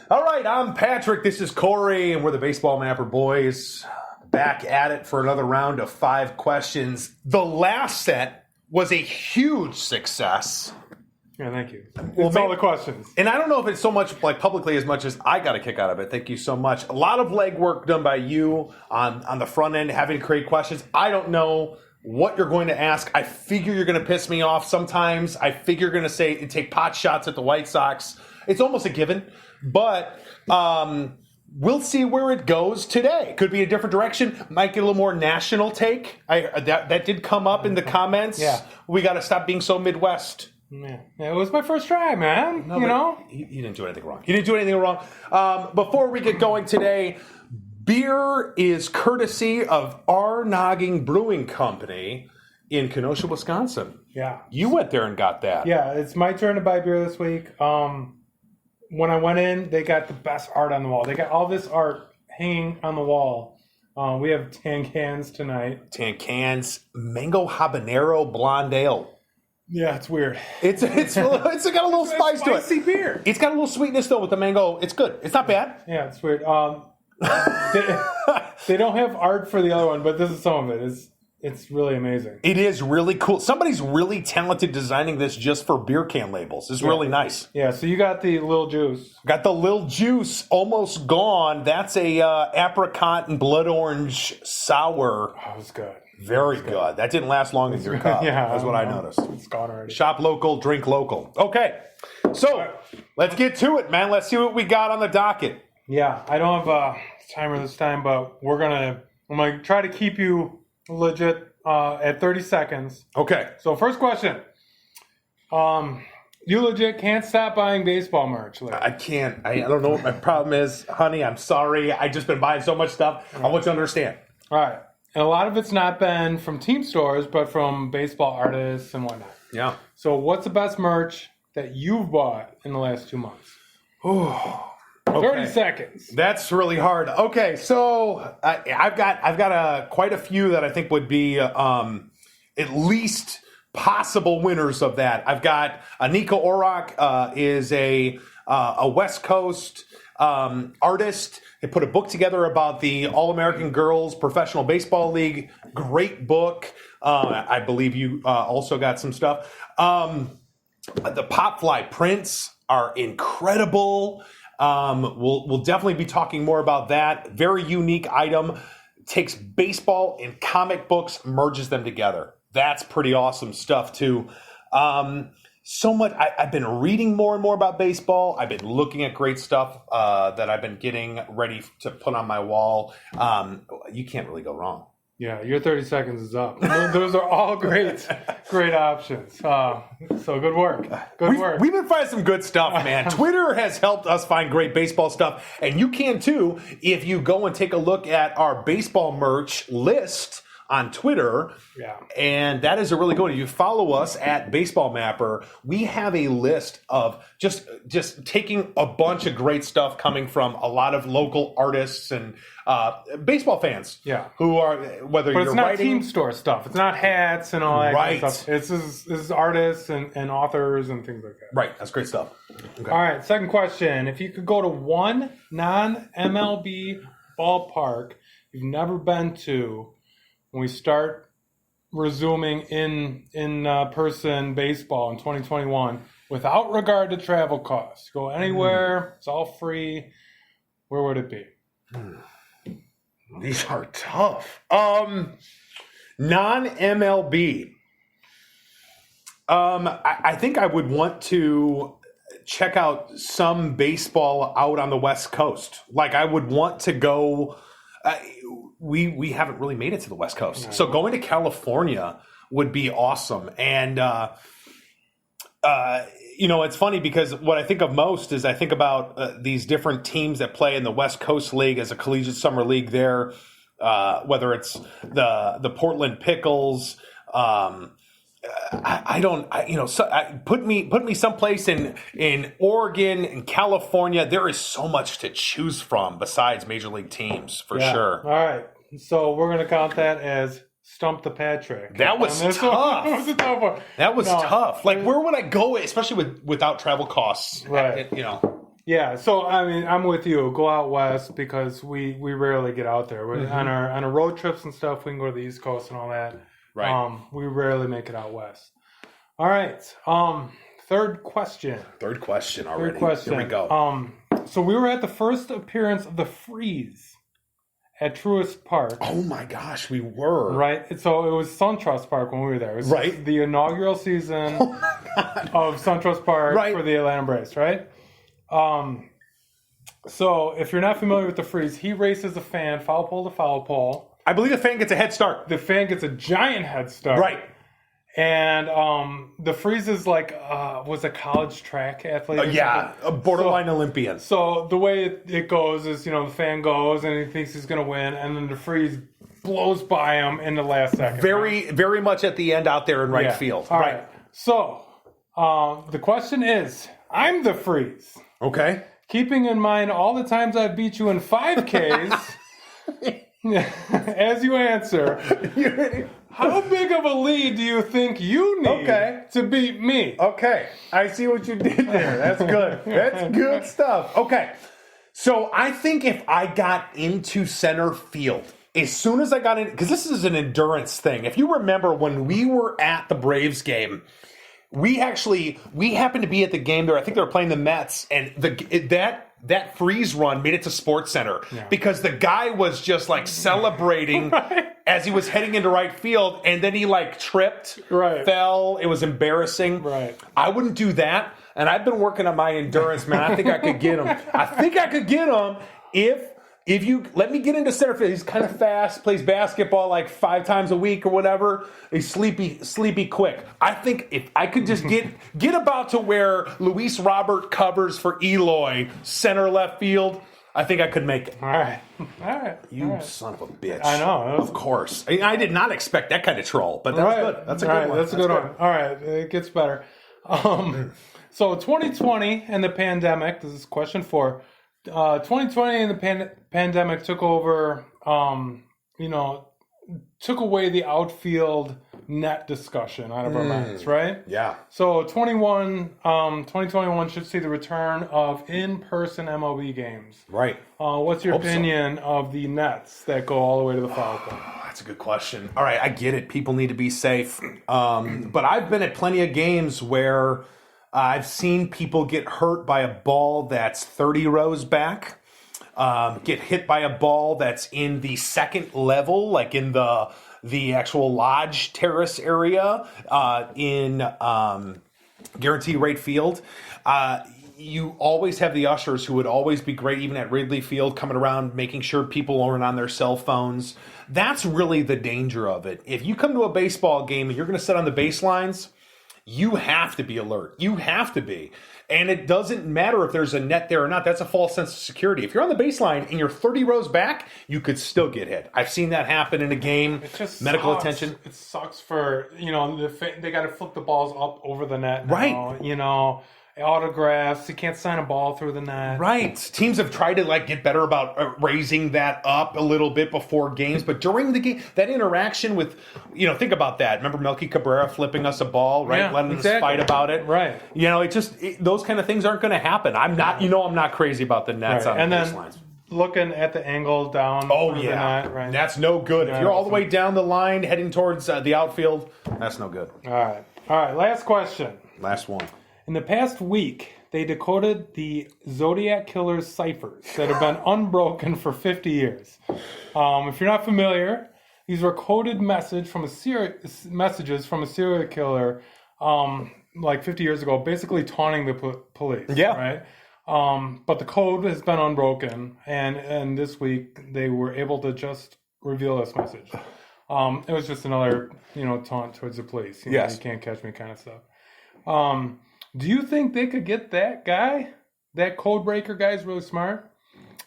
All right, I'm Patrick. This is Cory, and we're the Baseball Mapper boys. Back at it for another round of 5 questions. The last set was a huge success. Yeah, thank you. It's all the questions. And I don't know if it's so much like publicly as much as I got a kick out of it. Thank you so much. A lot of legwork done by you on the front end, having to create questions. I don't know what you're going to ask. I figure you're going to piss me off sometimes. I figure you're going to say take pot shots at the White Sox. It's almost a given. But we'll see where it goes today. Could be a different direction. Might get a little more national take. That did come up in the comments. Yeah. We got to stop being so Midwest. Yeah, it was my first try, man. No, you know? He didn't do anything wrong. He didn't do anything wrong. Before we get going today, beer is courtesy of R'Noggin Brewing Company in Kenosha, Wisconsin. Yeah. You went there and got that. Yeah, it's my turn to buy beer this week. When I went in, they got the best art on the wall. They got all this art hanging on the wall. We have tan cans tonight. Tan cans, mango habanero blonde ale. Yeah, it's weird. It's got a little spice to it. Spicy beer. It's got a little sweetness though with the mango. It's good. It's not bad. Yeah, it's weird. They don't have art for the other one, but this is some of it. It's really amazing. It is really cool. Somebody's really talented designing this just for beer can labels. It's really nice. Yeah, so you got the Lil Juice. Got the Lil Juice, almost gone. That's a apricot and blood orange sour. Oh, it was good. Very good. That didn't last long in your cup. Yeah, that's what I noticed. It's gone already. Shop local, drink local. Okay, so let's get to it, man. Let's see what we got on the docket. Yeah, I don't have a timer this time, but I'm gonna try to keep you legit at 30 seconds. Okay. So first question. You legit can't stop buying baseball merch. I can't. I don't know what my problem is. Honey, I'm sorry. I just been buying so much stuff. I want you to understand. All right. And a lot of it's not been from team stores, but from baseball artists and whatnot. Yeah. So what's the best merch that you've bought in the last 2 months? Oh, 30 seconds. That's really hard. Okay, so I've got quite a few that I think would be at least possible winners of that. I've got Nico Orrock is a West Coast artist. They put a book together about the All-American Girls Professional Baseball League. Great book. I believe you also got some stuff. The Pop Fly prints are incredible. We'll definitely be talking more about that. Very unique item. Takes baseball and comic books, merges them together. That's pretty awesome stuff too. So much. I've been reading more and more about baseball. I've been looking at great stuff that I've been getting ready to put on my wall. You can't really go wrong. Yeah, your 30 seconds is up. Those are all great options. So good work. Good work. We've been finding some good stuff, man. Twitter has helped us find great baseball stuff, and you can too if you go and take a look at our baseball merch list on Twitter. Yeah. And that is a really good one. If you follow us at Baseball Mapper, we have a list of just taking a bunch of great stuff coming from a lot of local artists and baseball fans. Yeah. Who are, whether but you're it's not writing, team store stuff. It's not hats and all that right. kind of stuff. This is artists and authors and things like that. Right. That's great stuff. Okay. All right. Second question. If you could go to one non-MLB ballpark you've never been to, when we start resuming in person baseball in 2021, without regard to travel costs, go anywhere, it's all free, where would it be? These are tough. Non-MLB. I think I would want to check out some baseball out on the West Coast. Like I would want to go. We haven't really made it to the West Coast, so going to California would be awesome. And it's funny because what I think of most is I think about these different teams that play in the West Coast League as a collegiate summer league there, whether it's the Portland Pickles. Put me someplace in Oregon and California. There is so much to choose from besides major league teams for sure. All right, so we're going to count that as Stump the Patrick. That was tough. That was a tough one. That was tough. Like, where would I go, especially without travel costs? Right. Yeah, so I mean, I'm with you. Go out west because we rarely get out there. On our road trips and stuff. We can go to the East Coast and all that. Right. We rarely make it out west. All right. Third question. Third question already. Third question. Here we go. So we were at the first appearance of the Freeze at Truist Park. Oh my gosh, we were. Right. So it was SunTrust Park when we were there. It was Right. the inaugural season of SunTrust Park for the Atlanta Braves, right? So if you're not familiar with the Freeze, he races a fan foul pole to foul pole. I believe the fan gets a head start. The fan gets a giant head start. Right. And the Freeze is like was a college track athlete. Yeah, a borderline Olympian. So the way it goes is, the fan goes and he thinks he's going to win, and then the Freeze blows by him in the last second. Very much at the end out there in right field. All right. So the question is, I'm the Freeze. Okay. Keeping in mind all the times I've beat you in 5Ks, as you answer, how big of a lead do you think you need to beat me? Okay. I see what you did there. That's good. That's good stuff. Okay. So I think if I got into center field, as soon as I got in, because this is an endurance thing. If you remember when we were at the Braves game, we happened to be at the game there. I think they were playing the Mets, and that freeze run made it to Sports Center because the guy was just like celebrating as he was heading into right field, and then he like tripped, fell. It was embarrassing. Right. I wouldn't do that, and I've been working on my endurance, man. I think I could get him. If you let me get into center field. He's kind of fast, plays basketball like 5 times a week or whatever. He's sleepy quick. I think if I could just get about to where Luis Robert covers for Eloy, center left field, I think I could make it. All right. You son of a bitch. I know. Of course. I did not expect that kind of troll, but that's good. That's a good one. That's a good one. All right. It gets better. So 2020 and the pandemic, this is question 4. 2020 and the pandemic took over, took away the outfield net discussion out of our minds, right? Yeah. So 2021 should see the return of in-person MLB games. Right. What's your opinion of the nets that go all the way to the foul pole? That's a good question. All right, I get it. People need to be safe. But I've been at plenty of games where I've seen people get hurt by a ball that's 30 rows back, get hit by a ball that's in the second level, like in the actual lodge terrace area in guarantee right field. You always have the ushers who would always be great, even at Wrigley Field, coming around, making sure people aren't on their cell phones. That's really the danger of it. If you come to a baseball game and you're going to sit on the baselines, you have to be alert. You have to be. And it doesn't matter if there's a net there or not. That's a false sense of security. If you're on the baseline and you're 30 rows back, you could still get hit. I've seen that happen in a game. It just medical sucks. attention. It sucks for, they got to flip the balls up over the net now, right. Autographs. You can't sign a ball through the net. Right. Teams have tried to get better about raising that up a little bit before games, but during the game, that interaction with, think about that. Remember Melky Cabrera flipping us a ball, right? Yeah, letting us fight about it. Right. Those kind of things aren't going to happen. I'm not crazy about the nets on the baselines. Looking at the angle down. Oh, the yeah. net, right? That's no good. If you're all the way down the line heading towards the outfield, that's no good. All right. Last question. Last one. In the past week, they decoded the Zodiac Killer's ciphers that have been unbroken for 50 years. If you're not familiar, these were coded messages from a serial killer 50 years ago, basically taunting the police. Yeah. Right? But the code has been unbroken, and this week they were able to just reveal this message. It was just another, taunt towards the police. Yes. You can't catch me kind of stuff. Do you think they could get that guy, that code breaker guy's really smart,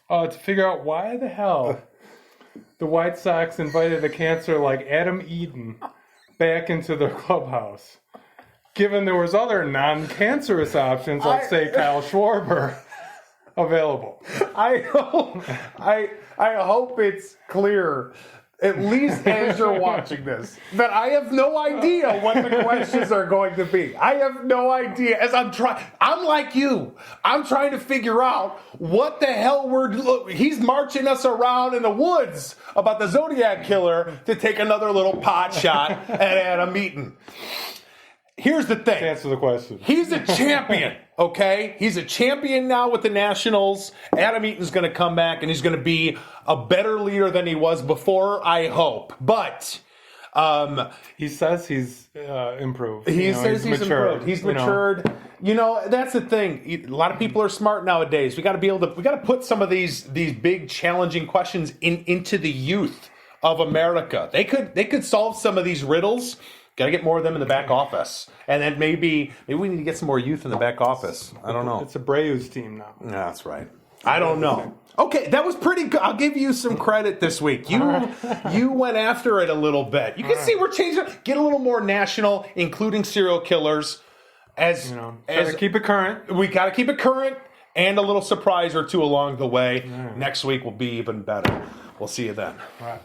to figure out why the hell the White Sox invited a cancer like Adam Eden back into their clubhouse, given there was other non-cancerous options, like say Kyle Schwarber, available? I hope it's clear At least as you're watching this, that I have no idea what the questions are going to be. I have no idea. As I'm like you. I'm trying to figure out what the hell he's marching us around in the woods about the Zodiac Killer to take another little pot shot at Adam Eaton. Here's the thing. Answer the question. He's a champion, okay? He's a champion now with the Nationals. Adam Eaton's going to come back, and he's going to be a better leader than he was before, I hope. But he says he's improved. He says he's improved. He's matured. That's the thing. A lot of people are smart nowadays. We got to put some of these big challenging questions into the youth of America. They could solve some of these riddles. Got to get more of them in the back office. And then maybe we need to get some more youth in the back office. I don't know. It's a Braves team now. No, that's right. I don't know. Okay, that was pretty good. I'll give you some credit this week. You went after it a little bit. You can see we're changing. Get a little more national, including serial killers. As keep it current. We got to keep it current and a little surprise or two along the way. Next week will be even better. We'll see you then. All right.